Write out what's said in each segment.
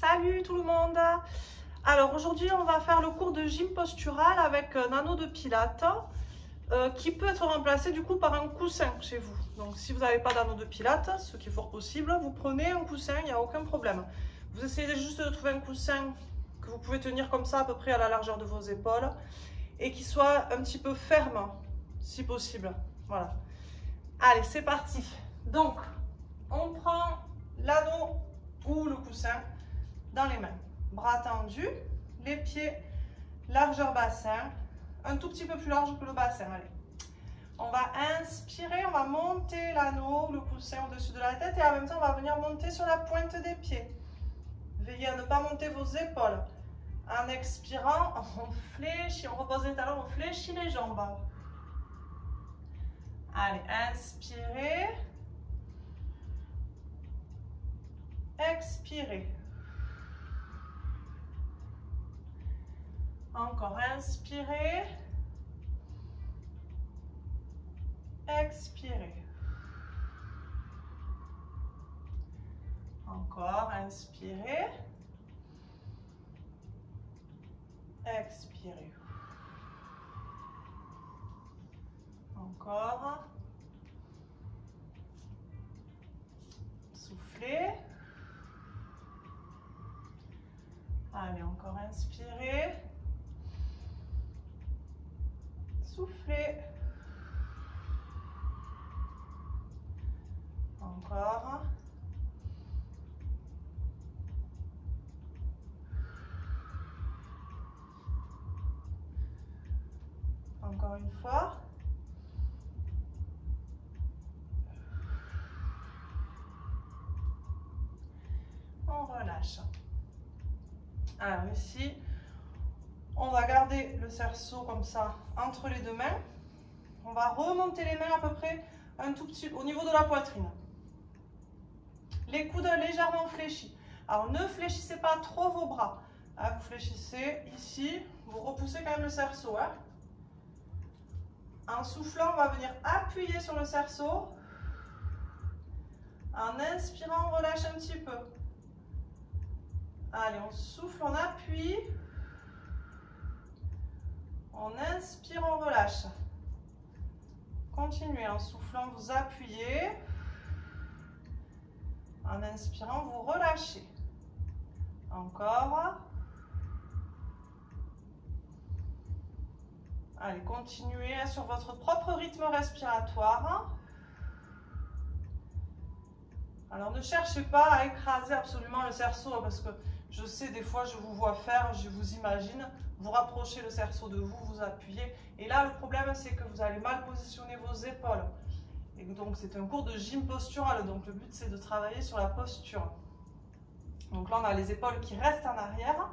Salut tout le monde! Alors aujourd'hui on va faire le cours de gym postural avec un anneau de pilates qui peut être remplacé du coup par un coussin chez vous. Donc si vous n'avez pas d'anneau de pilates, ce qui est fort possible, vous prenez un coussin, il n'y a aucun problème. Vous essayez juste de trouver un coussin que vous pouvez tenir comme ça à peu près à la largeur de vos épaules et qui soit un petit peu ferme si possible. Voilà. Allez, c'est parti. Donc on prend l'anneau ou le coussin dans les mains, bras tendus, les pieds largeur bassin, un tout petit peu plus large que le bassin. Allez, on va inspirer, on va monter l'anneau, le coussin au-dessus de la tête et en même temps on va venir monter sur la pointe des pieds. Veillez à ne pas monter vos épaules. En expirant, on fléchit, on repose les talons, on fléchit les jambes. Allez, inspirez. Expirez. Encore, inspirez. Expirez. Encore, inspirez. Expirez. Encore. Soufflez. Allez, encore inspirez. Soufflez. Encore. Encore une fois. On relâche. Alors ici, on va garder le cerceau comme ça entre les deux mains. On va remonter les mains à peu près un tout petit au niveau de la poitrine. Les coudes légèrement fléchis. Alors ne fléchissez pas trop vos bras. Vous fléchissez ici, vous repoussez quand même le cerceau. En soufflant, on va venir appuyer sur le cerceau. En inspirant, on relâche un petit peu. Allez, on souffle, on appuie. On inspire, on relâche. Continuez en soufflant, vous appuyez. En inspirant, vous relâchez. Encore. Allez, continuez sur votre propre rythme respiratoire. Alors, ne cherchez pas à écraser absolument le cerceau parce que je sais, des fois, je vous vois faire, je vous imagine. Vous rapprochez le cerceau de vous, vous appuyez. Et là, le problème, c'est que vous allez mal positionner vos épaules. Et donc, c'est un cours de gym postural. Donc, le but, c'est de travailler sur la posture. Donc là, on a les épaules qui restent en arrière.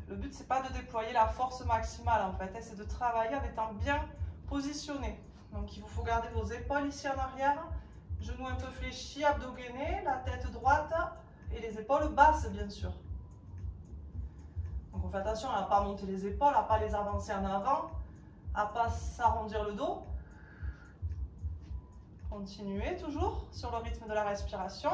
Le but, c'est pas de déployer la force maximale, en fait. C'est de travailler en étant bien positionné. Donc, il vous faut garder vos épaules ici en arrière. Genoux un peu fléchis, abdos gainés, la tête droite et les épaules basses, bien sûr. Donc, on fait attention à ne pas monter les épaules, à ne pas les avancer en avant, à ne pas s'arrondir le dos. Continuez toujours sur le rythme de la respiration.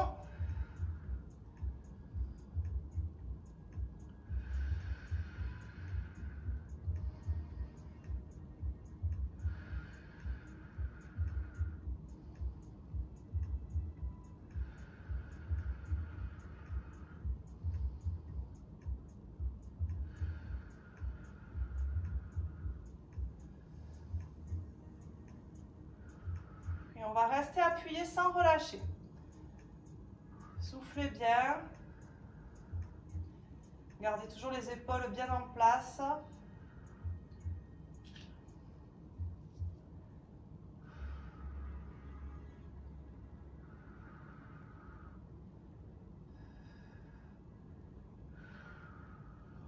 Et on va rester appuyé sans relâcher. Soufflez bien. Gardez toujours les épaules bien en place.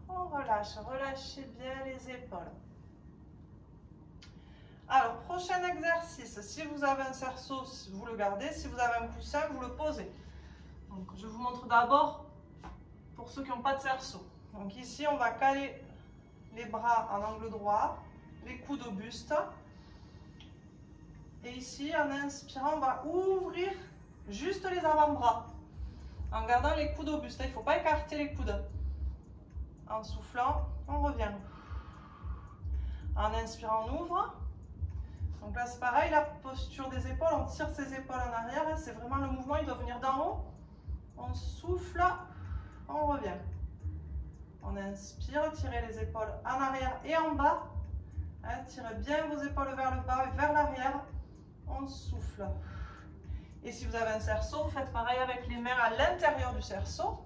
On relâche, relâchez bien les épaules. Alors, prochain exercice, si vous avez un cerceau, vous le gardez, si vous avez un coussin, vous le posez. Donc, je vous montre d'abord pour ceux qui n'ont pas de cerceau. Donc ici, on va caler les bras en angle droit, les coudes au buste. Et ici, en inspirant, on va ouvrir juste les avant-bras. en gardant les coudes au buste. Il ne faut pas écarter les coudes. En soufflant, on revient. En inspirant, on ouvre. Donc là, c'est pareil, la posture des épaules, on tire ses épaules en arrière. C'est vraiment le mouvement, il doit venir d'en haut. On souffle, on revient. On inspire, tirez les épaules en arrière et en bas. Tirez bien vos épaules vers le bas et vers l'arrière. On souffle. Et si vous avez un cerceau, vous faites pareil avec les mains à l'intérieur du cerceau.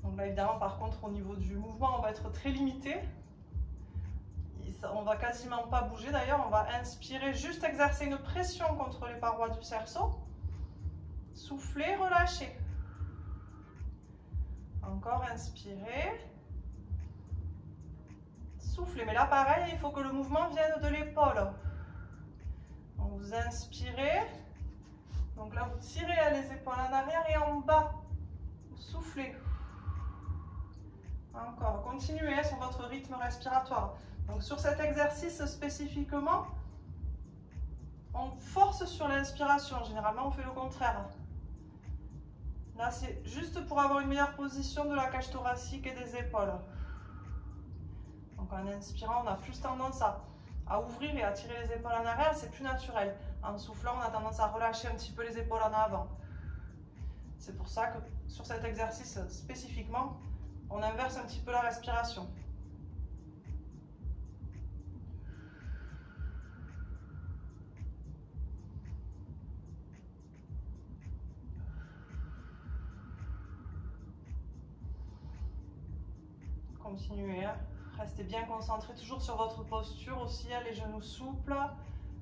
Donc là, évidemment, par contre, au niveau du mouvement, on va être très limité. On va quasiment pas bouger. D'ailleurs, on va inspirer, juste exercer une pression contre les parois du cerceau. Soufflez, relâchez. Encore inspirez. Soufflez. Mais là, pareil, il faut que le mouvement vienne de l'épaule. Donc, vous inspirez. Donc là, vous tirez les épaules en arrière et en bas. Vous soufflez. Encore. Continuez sur votre rythme respiratoire. Donc sur cet exercice spécifiquement, on force sur l'inspiration. Généralement, on fait le contraire. Là, c'est juste pour avoir une meilleure position de la cage thoracique et des épaules. Donc en inspirant, on a plus tendance à ouvrir et à tirer les épaules en arrière, c'est plus naturel. En soufflant, on a tendance à relâcher un petit peu les épaules en avant. C'est pour ça que sur cet exercice spécifiquement, on inverse un petit peu la respiration. Continuez, restez bien concentré toujours sur votre posture aussi, les genoux souples,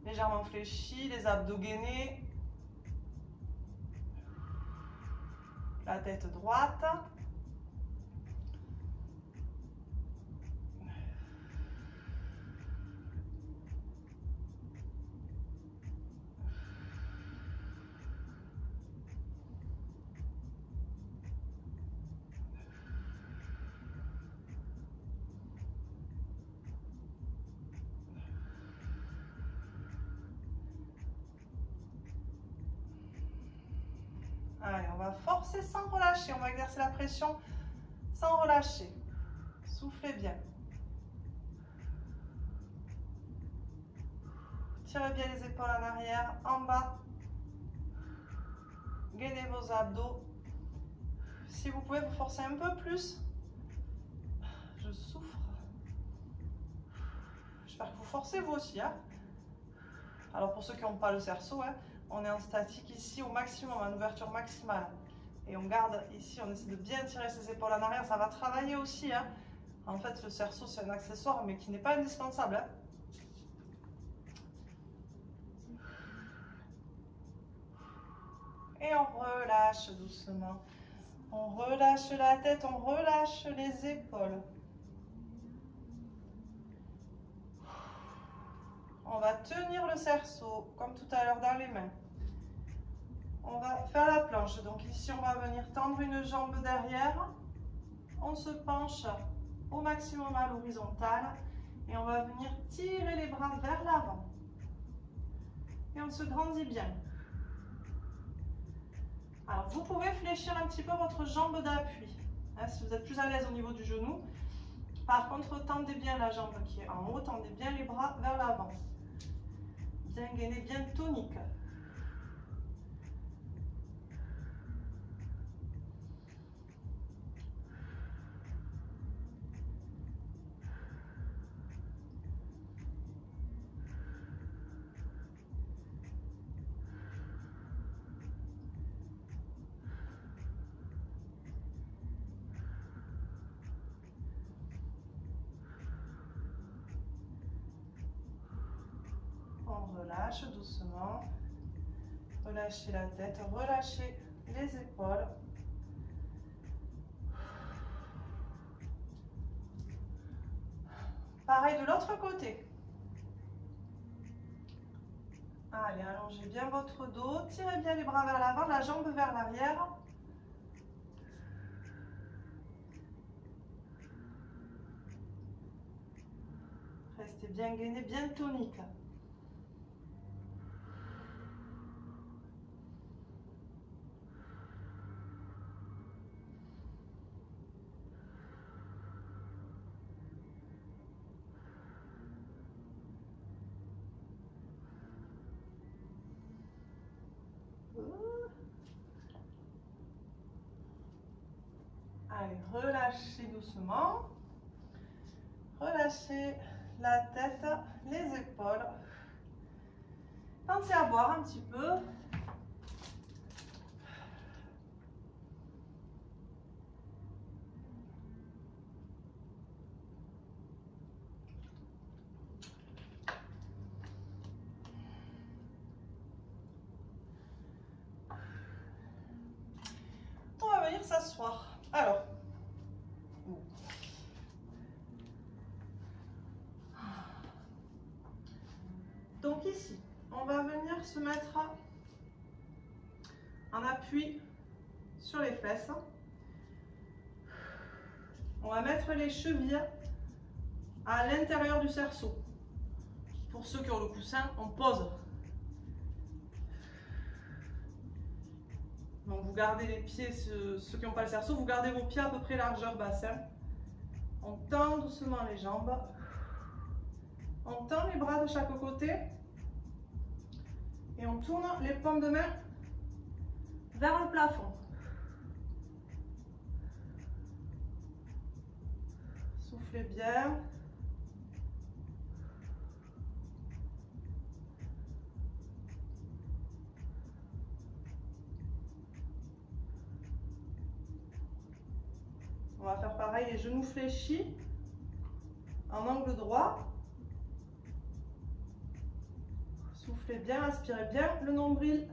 légèrement fléchis, les abdos gainés, la tête droite. Allez, on va forcer sans relâcher. On va exercer la pression sans relâcher. Soufflez bien. Tirez bien les épaules en arrière, en bas. Gainez vos abdos. Si vous pouvez, vous forcez un peu plus. Je souffre. J'espère que vous forcez vous aussi. Alors pour ceux qui n'ont pas le cerceau, on est en statique ici au maximum, en ouverture maximale. Et on garde ici, on essaie de bien tirer ses épaules en arrière. Ça va travailler aussi. En fait, le cerceau, c'est un accessoire, mais qui n'est pas indispensable. Et on relâche doucement. On relâche la tête, on relâche les épaules. On va tenir le cerceau, comme tout à l'heure dans les mains. On va faire la planche. Donc ici, on va venir tendre une jambe derrière. On se penche au maximum à l'horizontale. Et on va venir tirer les bras vers l'avant. Et on se grandit bien. Alors, vous pouvez fléchir un petit peu votre jambe d'appui. Si vous êtes plus à l'aise au niveau du genou. Par contre, tendez bien la jambe qui est en haut. Tendez bien les bras vers l'avant. Bien gainé, bien tonique. On relâche doucement. Relâchez la tête, relâchez les épaules. Pareil de l'autre côté. Allez, allongez bien votre dos, tirez bien les bras vers l'avant, la jambe vers l'arrière. Restez bien gainé, bien tonique. Allez, relâchez doucement. Relâchez la tête, les épaules. Pensez à boire un petit peu. On va venir s'asseoir. Alors, donc ici, on va venir se mettre en appui sur les fesses. On va mettre les chevilles à l'intérieur du cerceau. Pour ceux qui ont le coussin, on pose. Donc vous gardez les pieds, ceux qui n'ont pas le cerceau, vous gardez vos pieds à peu près largeur bassin. On tend doucement les jambes. On tend les bras de chaque côté. Et on tourne les paumes de main vers le plafond. Soufflez bien. On va faire pareil, les genoux fléchis en angle droit. Soufflez bien, inspirez bien le nombril.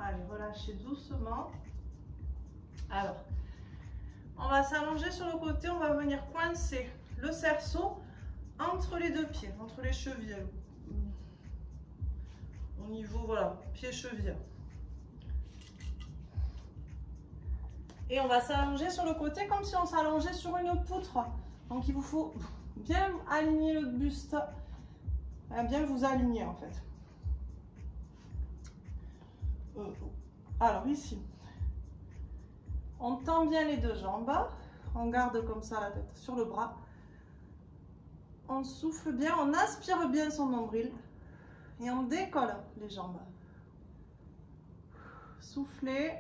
Allez, relâchez doucement. Alors, on va s'allonger sur le côté, on va venir coincer le cerceau entre les deux pieds, entre les chevilles. Au niveau, voilà, pied-cheville. Et on va s'allonger sur le côté comme si on s'allongeait sur une poutre. Donc il vous faut bien aligner le buste, bien vous aligner en fait. Alors ici, on tend bien les deux jambes, on garde comme ça la tête sur le bras. On souffle bien, on aspire bien son nombril et on décolle les jambes. Soufflez.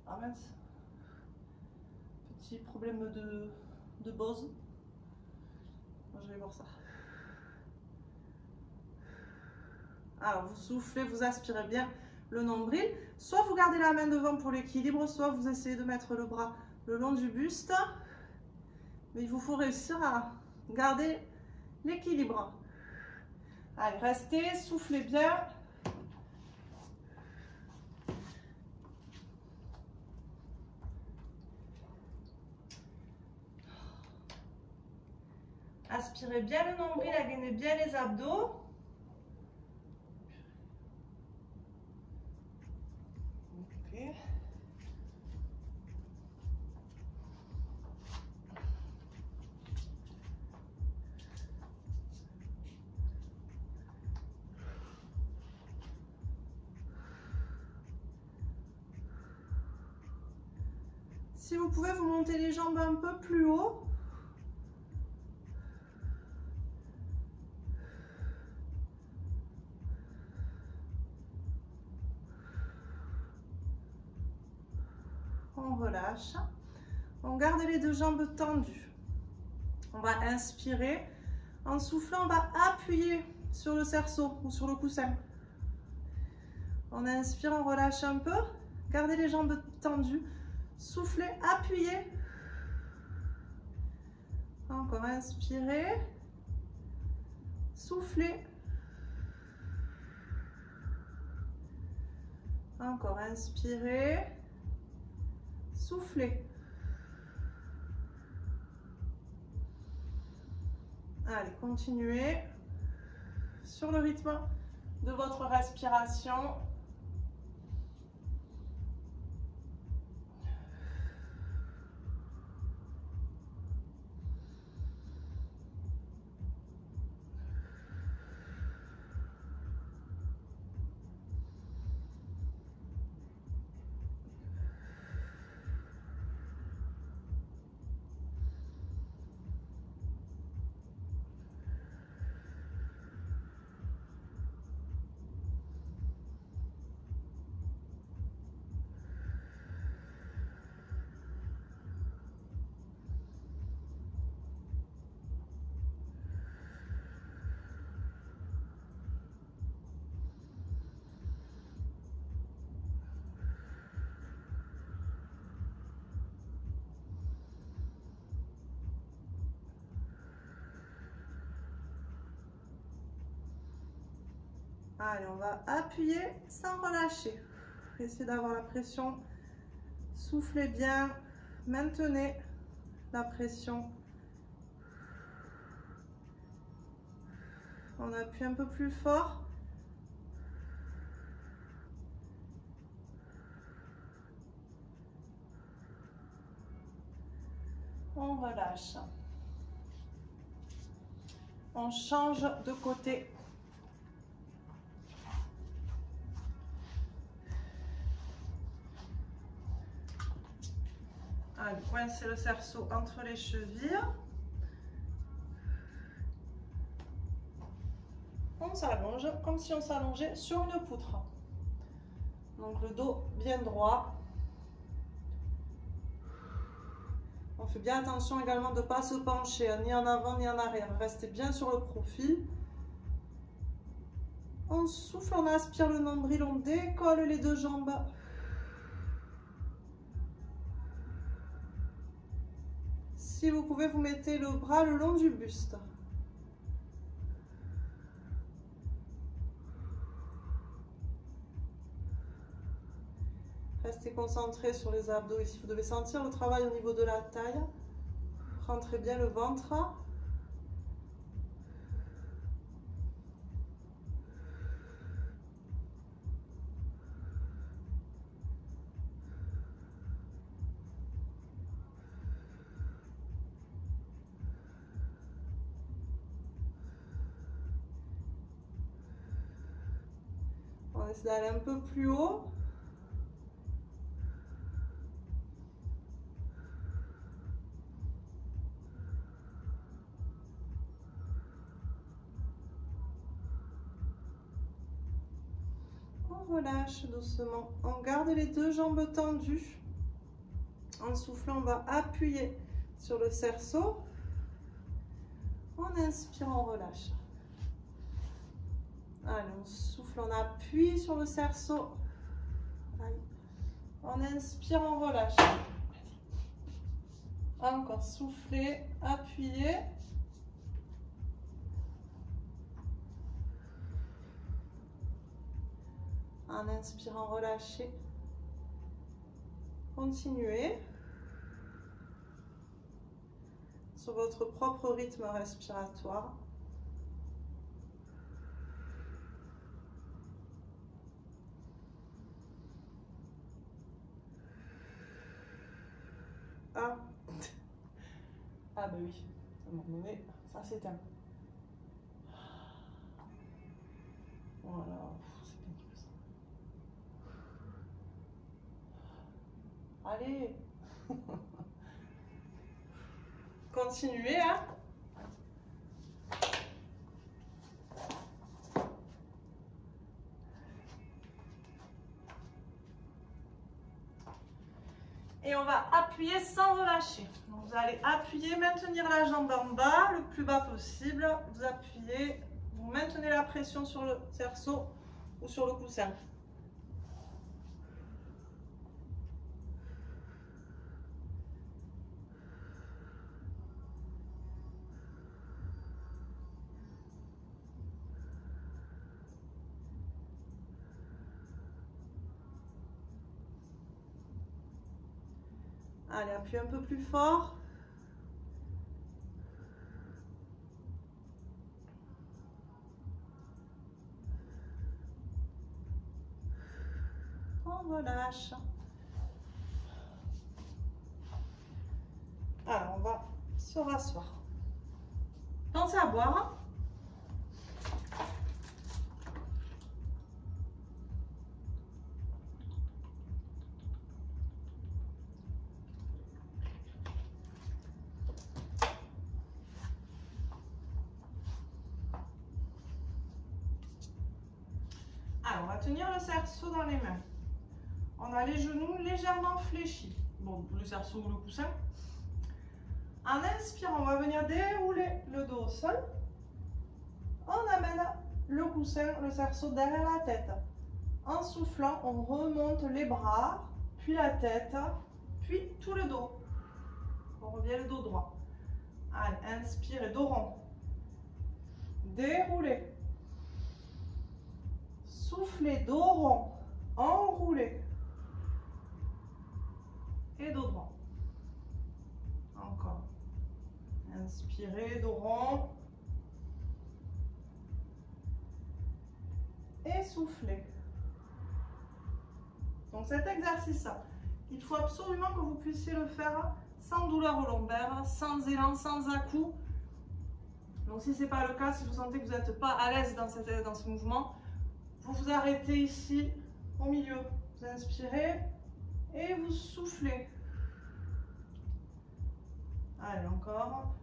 Ah mince, petit problème de Bose. Moi, je vais voir ça. Alors vous soufflez, vous aspirez bien le nombril. Soit vous gardez la main devant pour l'équilibre, soit vous essayez de mettre le bras le long du buste. Mais il vous faut réussir à garder l'équilibre. Allez, restez, soufflez bien. Aspirez bien le nombril, againez bien les abdos. Okay. Si vous pouvez, vous montez les jambes un peu plus haut. On relâche. On garde les deux jambes tendues. On va inspirer. En soufflant, on va appuyer sur le cerceau ou sur le coussin. On inspire, on relâche un peu. Gardez les jambes tendues. Soufflez, appuyez. Encore inspirez. Soufflez. Encore inspirez. Soufflez. Allez, continuez sur le rythme de votre respiration. Allez, on va appuyer sans relâcher. Essayez d'avoir la pression. Soufflez bien. Maintenez la pression. On appuie un peu plus fort. On relâche. On change de côté. Allez, coincez le cerceau entre les chevilles. On s'allonge comme si on s'allongeait sur une poutre. Donc le dos bien droit. On fait bien attention également de ne pas se pencher, hein, ni en avant ni en arrière. Restez bien sur le profil. On souffle, on aspire le nombril, on décolle les deux jambes. Si vous pouvez, vous mettez le bras le long du buste. Restez concentré sur les abdos ici. Vous devez sentir le travail au niveau de la taille. Rentrez bien le ventre. On essaie d'aller un peu plus haut. On relâche doucement. On garde les deux jambes tendues. En soufflant, on va appuyer sur le cerceau. On inspire, on relâche. Allez, on souffle, on appuie sur le cerceau. Allez. On inspire, on relâche. Encore souffler, appuyer. En inspirant, relâcher. Continuez. Sur votre propre rythme respiratoire. Ah, ah bah oui, à un moment donné, ça s'éteint. Voilà, c'est pénible ça. Allez. Continuez, hein. Et on va appuyer sans relâcher. Donc vous allez appuyer, maintenir la jambe en bas, le plus bas possible. Vous appuyez, vous maintenez la pression sur le cerceau ou sur le coussin. Allez, appuyez un peu plus fort. On relâche. Alors, on va se rasseoir. Pensez à boire. Alors, on va tenir le cerceau dans les mains. On a les genoux légèrement fléchis. Bon, le cerceau ou le coussin. En inspirant, on va venir dérouler le dos au sol. On amène le coussin, le cerceau derrière la tête. En soufflant, on remonte les bras, puis la tête, puis tout le dos. On revient le dos droit. Allez, inspirez, dos rond. Déroulez. Soufflez, dos rond, enroulez. Et dos droit. Encore. Inspirez, dos rond. Et soufflez. Donc cet exercice-là, il faut absolument que vous puissiez le faire sans douleur au lombaire, sans élan, sans à-coups. Donc si ce n'est pas le cas, si vous sentez que vous n'êtes pas à l'aise dans ce mouvement, vous vous arrêtez ici, au milieu. Vous inspirez et vous soufflez. Allez, encore.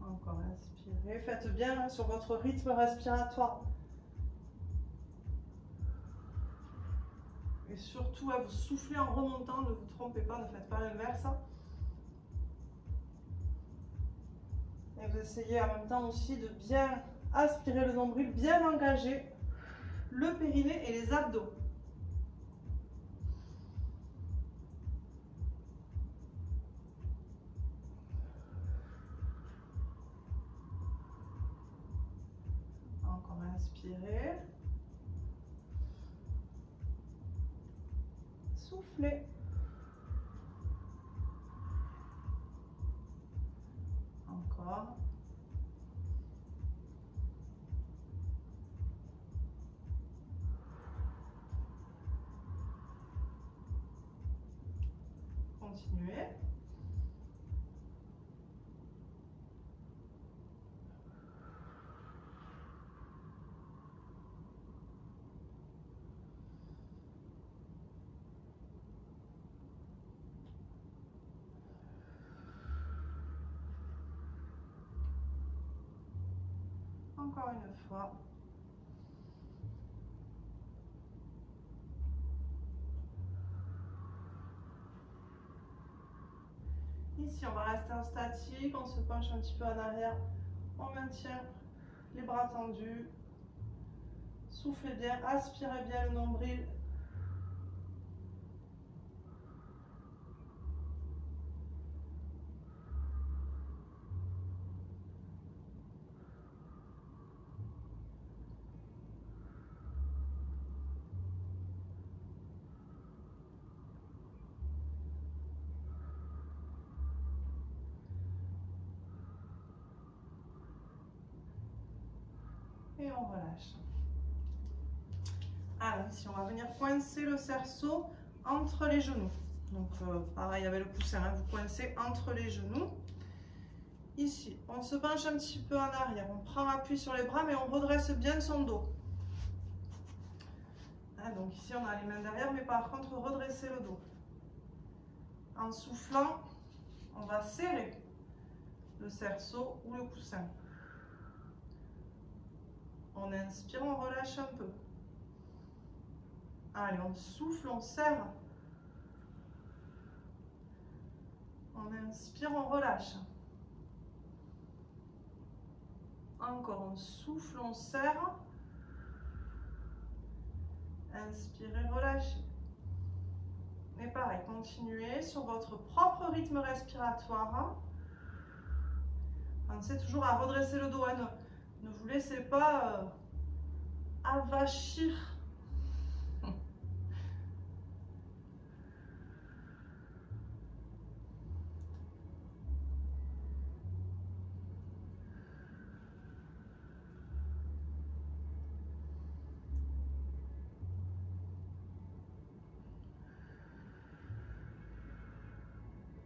Encore, inspirez. Faites bien sur votre rythme respiratoire. Et surtout, vous soufflez en remontant, ne vous trompez pas, ne faites pas l'inverse. Et vous essayez en même temps aussi de bien aspirer le nombril, bien engager le périnée et les abdos. Encore inspirez. Soufflez. Encore. Continuez. Encore une fois. Ici, on va rester en statique, on se penche un petit peu en arrière, on maintient les bras tendus, soufflez bien, aspirez bien le nombril. Et on relâche. Alors ici, on va venir coincer le cerceau entre les genoux. Donc pareil avec le coussin, hein, vous coincez entre les genoux. Ici, on se penche un petit peu en arrière, on prend appui sur les bras mais on redresse bien son dos. Hein, donc ici, on a les mains derrière mais par contre, redressez le dos. En soufflant, on va serrer le cerceau ou le coussin. On inspire, on relâche un peu. Allez, on souffle, on serre. On inspire, on relâche. Encore, on souffle, on serre. Inspirez, relâchez. Et pareil, continuez sur votre propre rythme respiratoire. Pensez toujours à redresser le dos. Hein. Ne vous laissez pas avachir.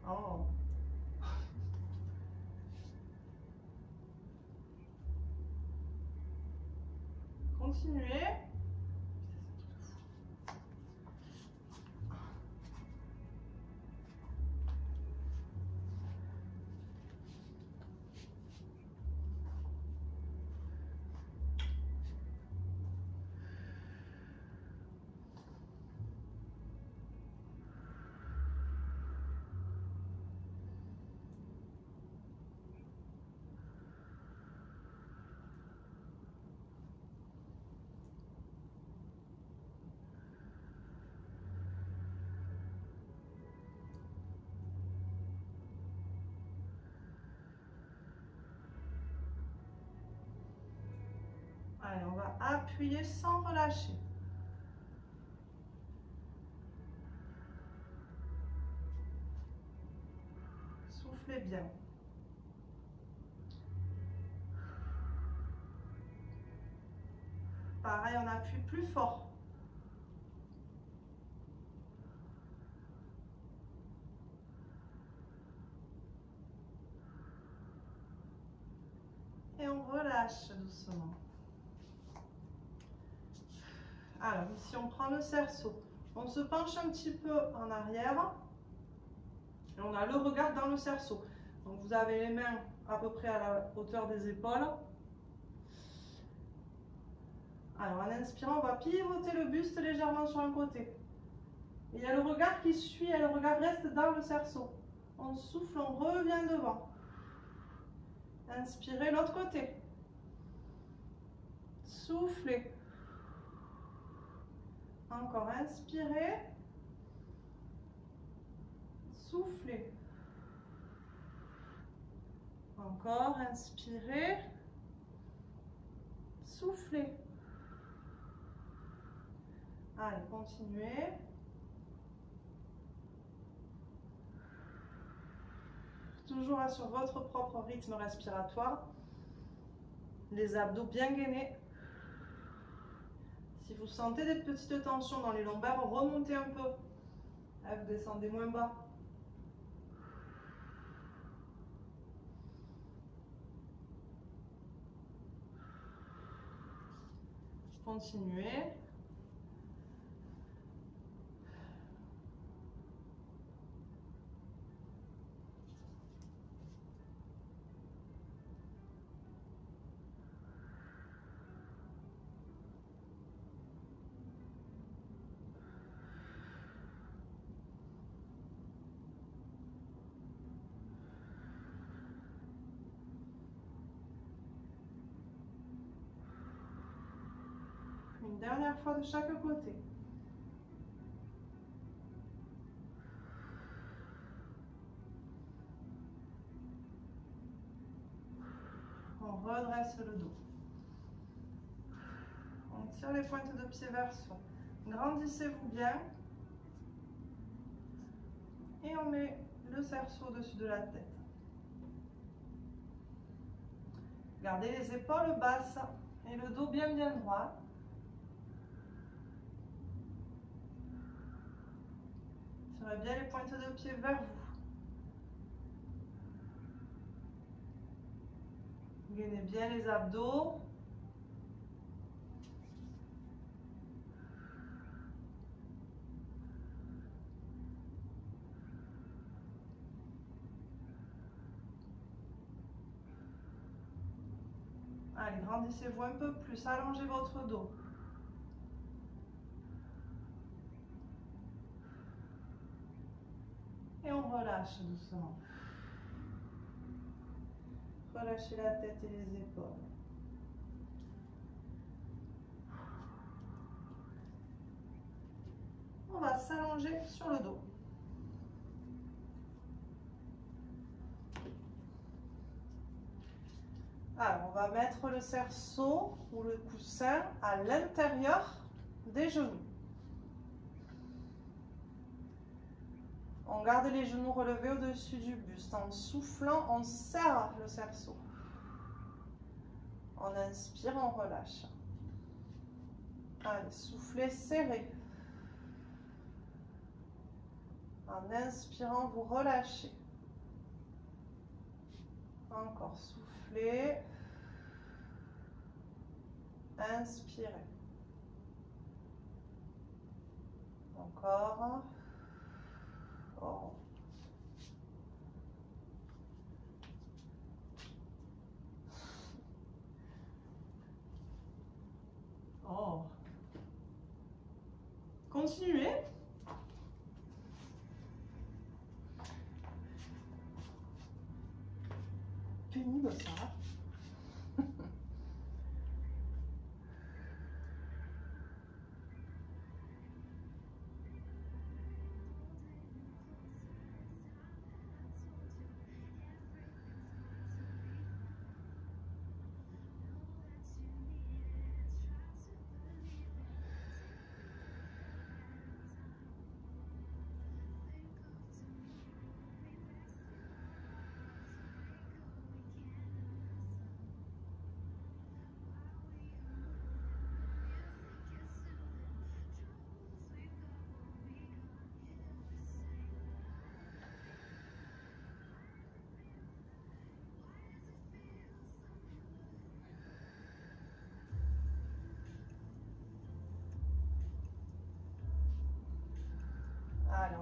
Oh. Continuez. va appuyer sans relâcher. Soufflez bien. Pareil, on appuie plus fort. Et on relâche doucement. Alors ici, on prend le cerceau. On se penche un petit peu en arrière. Et on a le regard dans le cerceau. Donc vous avez les mains à peu près à la hauteur des épaules. Alors en inspirant, on va pivoter le buste légèrement sur un côté. Il y a le regard qui suit et le regard reste dans le cerceau. On souffle, on revient devant. Inspirez l'autre côté. Soufflez. Encore inspirez. Soufflez. Encore inspirez. Soufflez. Allez, continuez. Toujours sur votre propre rythme respiratoire. Les abdos bien gainés. Si vous sentez des petites tensions dans les lombaires, remontez un peu. Vous descendez moins bas. Continuez. Une dernière fois de chaque côté. On redresse le dos. On tire les pointes de pied vers soi. Grandissez-vous bien. Et on met le cerceau au-dessus de la tête. Gardez les épaules basses et le dos bien droit. Tirez bien les pointes de pied vers vous. Gainez bien les abdos. Allez, grandissez-vous un peu plus, allongez votre dos. Et on relâche doucement. Relâchez la tête et les épaules. On va s'allonger sur le dos. Alors, on va mettre le cerceau ou le coussin à l'intérieur des genoux. On garde les genoux relevés au-dessus du buste. En soufflant, on serre le cerceau. On inspire, on relâche. Allez, soufflez, serrez. En inspirant, vous relâchez. Encore, soufflez. Inspirez. Encore. Oh. Oh. Continuez. Pénible ça.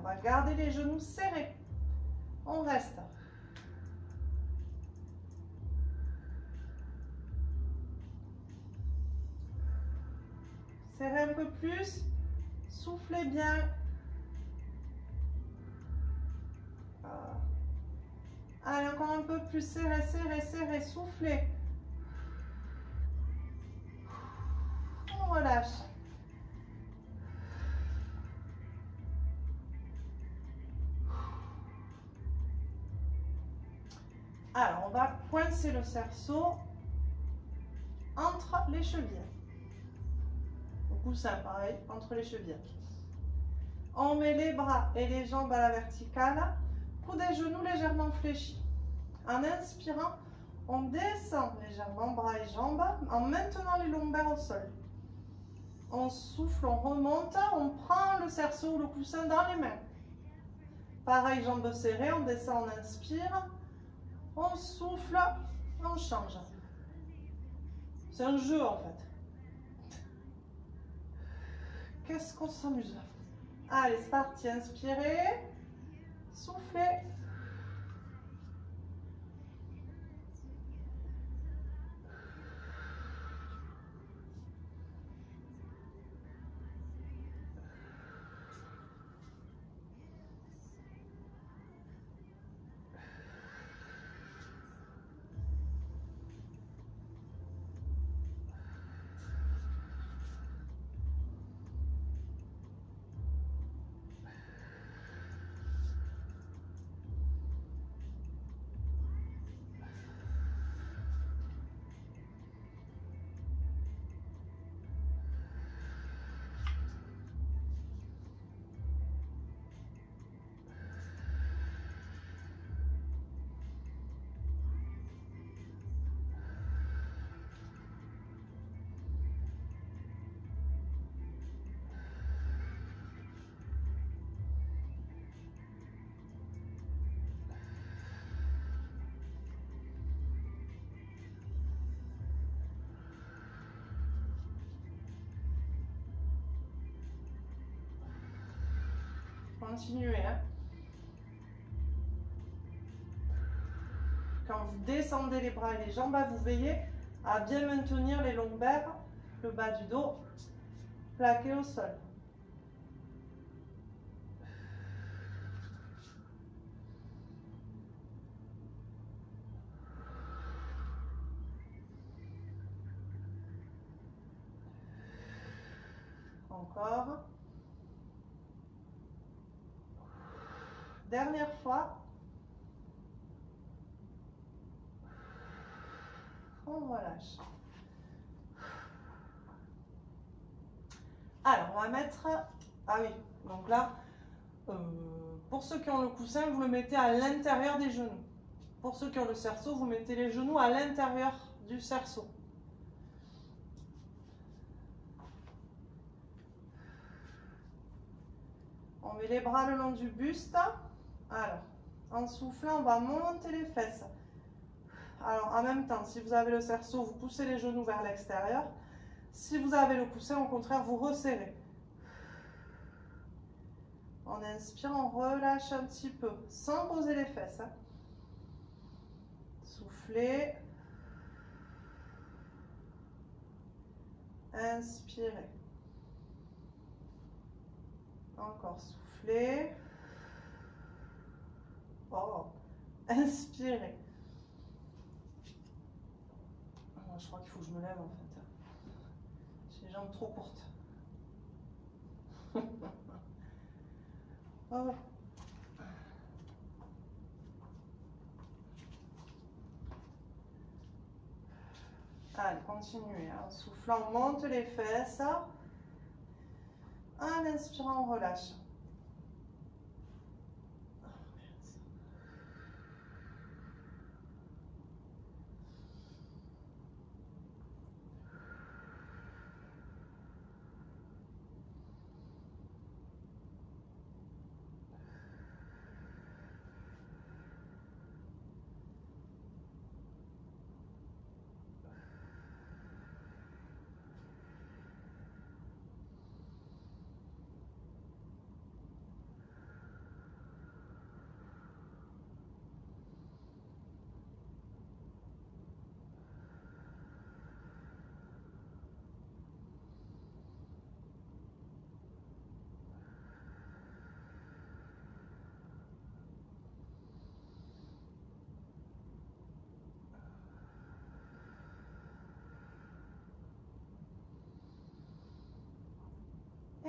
va garder les genoux serrés. On reste. Serrez un peu plus. Soufflez bien. Allez, encore un peu plus. Serrez, serrez, serrez. Soufflez. On relâche. Alors, on va coincer le cerceau entre les chevilles. Au coussin, pareil, entre les chevilles. On met les bras et les jambes à la verticale. Coudes et genoux légèrement fléchis. En inspirant, on descend légèrement bras et jambes en maintenant les lombaires au sol. On souffle, on remonte, on prend le cerceau ou le coussin dans les mains. Pareil, jambes serrées, on descend, on inspire. On souffle, on change. C'est un jeu en fait. Qu'est-ce qu'on s'amuse. Allez, c'est parti. Inspirez. Soufflez. Continuez. Hein. Quand vous descendez les bras et les jambes, vous veillez à bien maintenir les lombaires, le bas du dos, plaqué au sol. Encore. Dernière fois. On relâche. Alors, on va mettre... Ah oui, donc là, pour ceux qui ont le coussin, vous le mettez à l'intérieur des genoux. Pour ceux qui ont le cerceau, vous mettez les genoux à l'intérieur du cerceau. On met les bras le long du buste. Alors, en soufflant, on va monter les fesses. Alors, en même temps, si vous avez le cerceau, vous poussez les genoux vers l'extérieur. Si vous avez le coussin, au contraire, vous resserrez. On inspire, on relâche un petit peu, sans poser les fesses. Hein. Soufflez. Inspirez. Encore soufflez. Oh. Inspirez. Je crois qu'il faut que je me lève en fait. J'ai les jambes trop courtes. Oh. Allez, continuez. En soufflant, on monte les fesses. En inspirant, on relâche.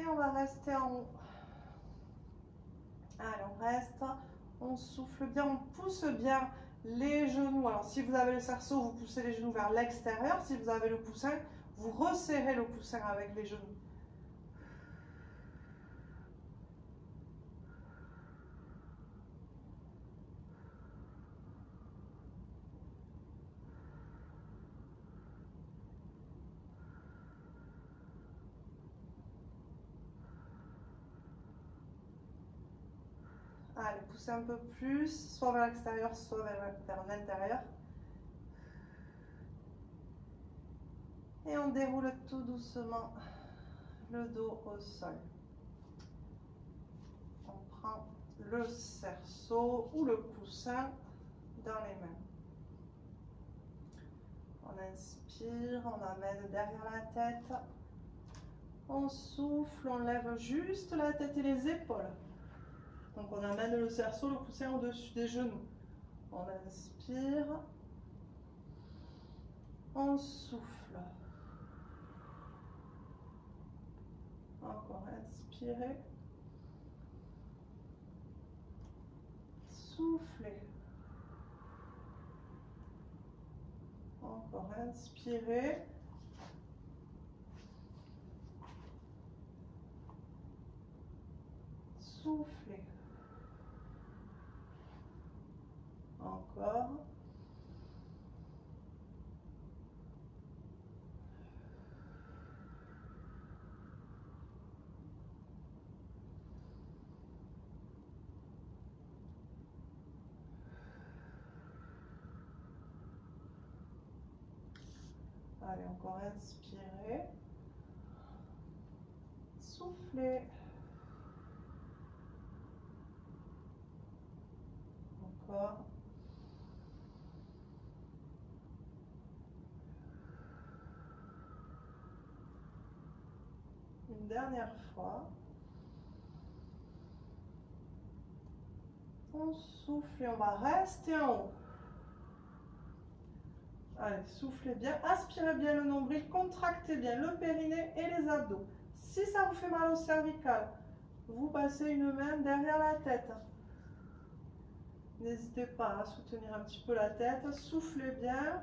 Et on va rester en haut. Allez, on reste, on souffle bien, on pousse bien les genoux. Alors, si vous avez le cerceau, vous poussez les genoux vers l'extérieur. Si vous avez le coussin, vous resserrez le coussin avec les genoux. Allez, poussez un peu plus, soit vers l'extérieur, soit vers l'intérieur. Et on déroule tout doucement le dos au sol. On prend le cerceau ou le coussin dans les mains. On inspire, on amène derrière la tête. On souffle, on lève juste la tête et les épaules. Donc on amène le cerceau, le coussin au-dessus des genoux. On inspire. On souffle. Encore inspirez. Soufflez. Encore inspirez. Soufflez. Encore. Allez, encore inspirez. Soufflez. Encore. Une dernière fois. On souffle et on va rester en haut. Allez, soufflez bien, aspirez bien le nombril, contractez bien le périnée et les abdos. Si ça vous fait mal au cervical, vous passez une main derrière la tête. N'hésitez pas à soutenir un petit peu la tête, soufflez bien,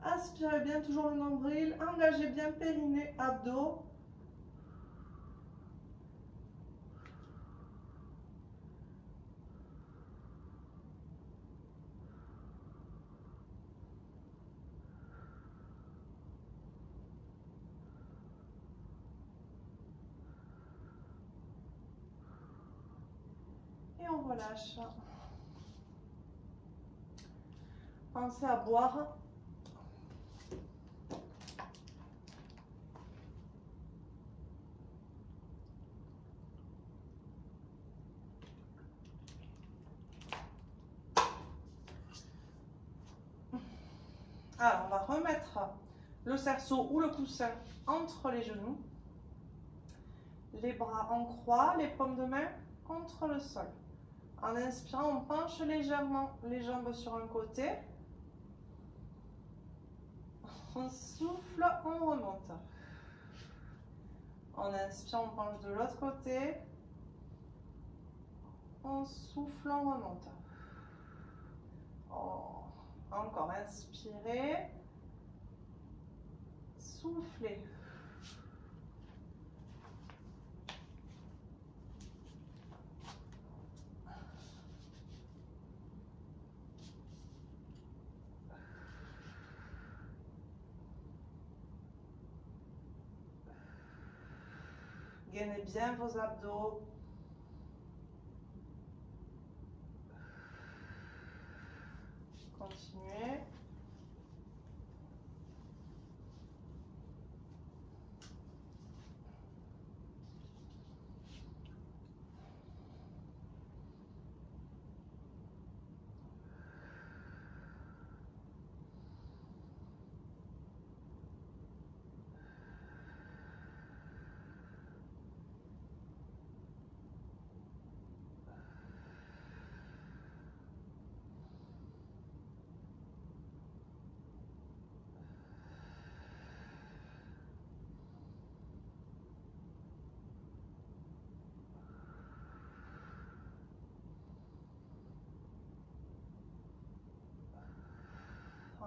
aspirez bien toujours le nombril, engagez bien périnée, abdos. Et on relâche. Pensez à boire. Alors, on va remettre le cerceau ou le coussin entre les genoux. Les bras en croix, les paumes de main contre le sol. En inspirant, on penche légèrement les jambes sur un côté. On souffle, on remonte. On inspire, on penche de l'autre côté. On souffle, on remonte. Oh. Encore, inspirez. Soufflez. Gainez bien vos abdos. Continuez.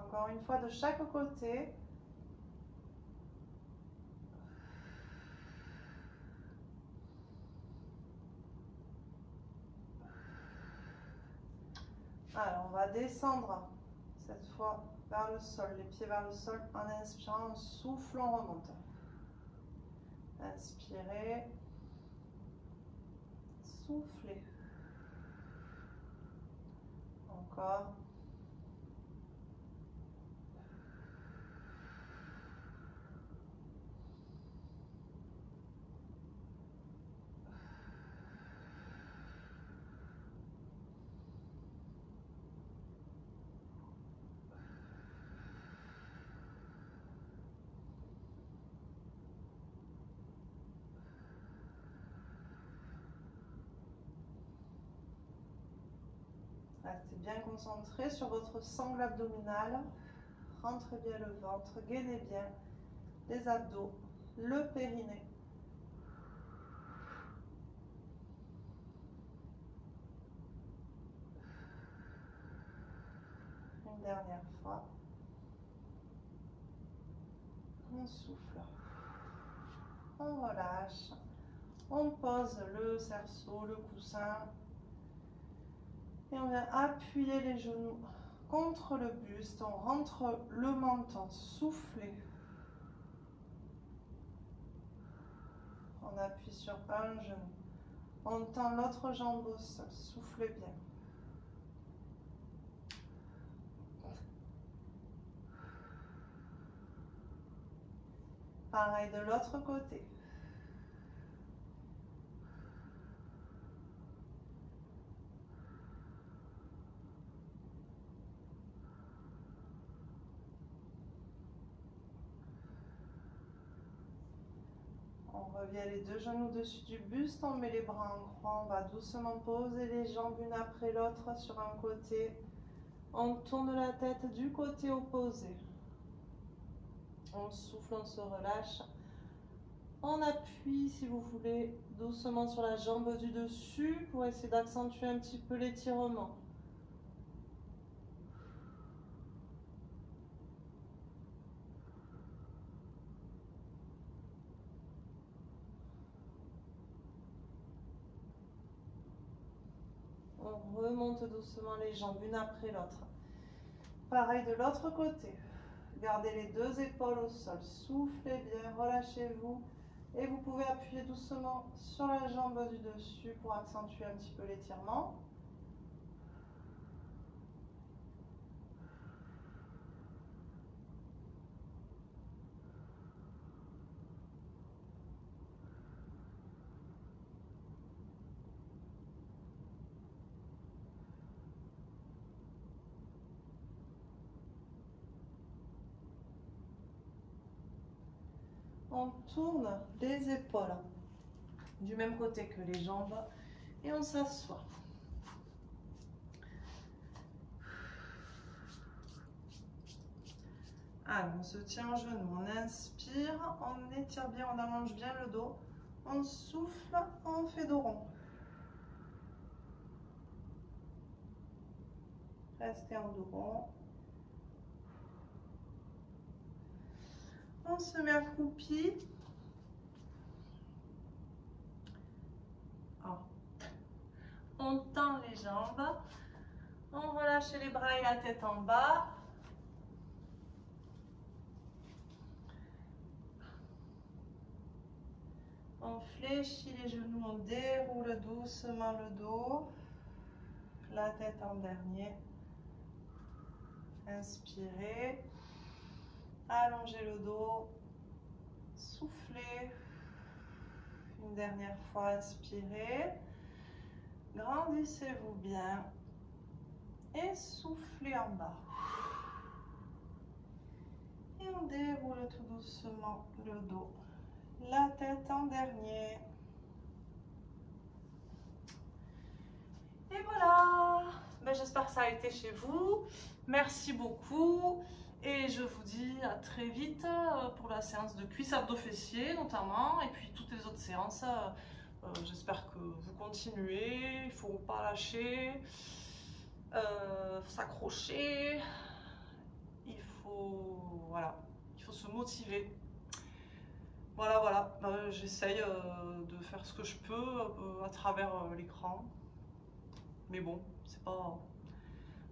encore une fois de chaque côté. Alors, on va descendre cette fois vers le sol, les pieds vers le sol en inspirant, en souffle, on remonte. Inspirez, soufflez. Encore. Restez bien concentré sur votre sangle abdominale. Rentrez bien le ventre, gainez bien les abdos, le périnée. Une dernière fois. On souffle. On relâche. On pose le cerceau, le coussin. Et on vient appuyer les genoux contre le buste. On rentre le menton. Soufflez. On appuie sur un genou. On tend l'autre jambe au sol. Soufflez bien. Pareil de l'autre côté. On revient les deux genoux dessus du buste, on met les bras en croix, on va doucement poser les jambes une après l'autre sur un côté. On tourne la tête du côté opposé. On souffle, on se relâche. On appuie, si vous voulez, doucement sur la jambe du dessus pour essayer d'accentuer un petit peu l'étirement. On remonte doucement les jambes une après l'autre. Pareil de l'autre côté. Gardez les deux épaules au sol. Soufflez bien, relâchez-vous. Et vous pouvez appuyer doucement sur la jambe du dessus pour accentuer un petit peu l'étirement. On tourne les épaules du même côté que les jambes et on s'assoit. Alors, on se tient en genou, on inspire, on étire bien, on allonge bien le dos, on souffle, on fait dos rond. Restez en dos rond. On se met accroupi. On tend les jambes. On relâche les bras et la tête en bas. On fléchit les genoux, on déroule doucement le dos. La tête en dernier. Inspirez. Allongez le dos. Soufflez. Une dernière fois, inspirez. Grandissez-vous bien. Et soufflez en bas. Et on déroule tout doucement le dos. La tête en dernier. Et voilà. Ben, j'espère que ça a été chez vous. Merci beaucoup. Et je vous dis à très vite pour la séance de cuisse abdos-fessiers notamment. Et puis toutes les autres séances. J'espère que vous continuez. Il ne faut pas lâcher. S'accrocher. Il voilà, il faut se motiver. Voilà, j'essaye de faire ce que je peux à travers l'écran. Mais bon, c'est pas...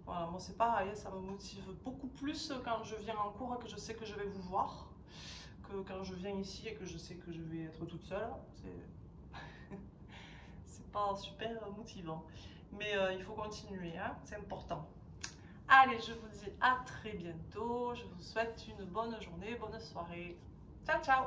Voilà, moi c'est pareil, ça me motive beaucoup plus quand je viens en cours et que je sais que je vais vous voir, que quand je viens ici et que je sais que je vais être toute seule. C'est pas super motivant. Mais il faut continuer, hein, c'est important. Allez, je vous dis à très bientôt. Je vous souhaite une bonne journée, bonne soirée. Ciao, ciao!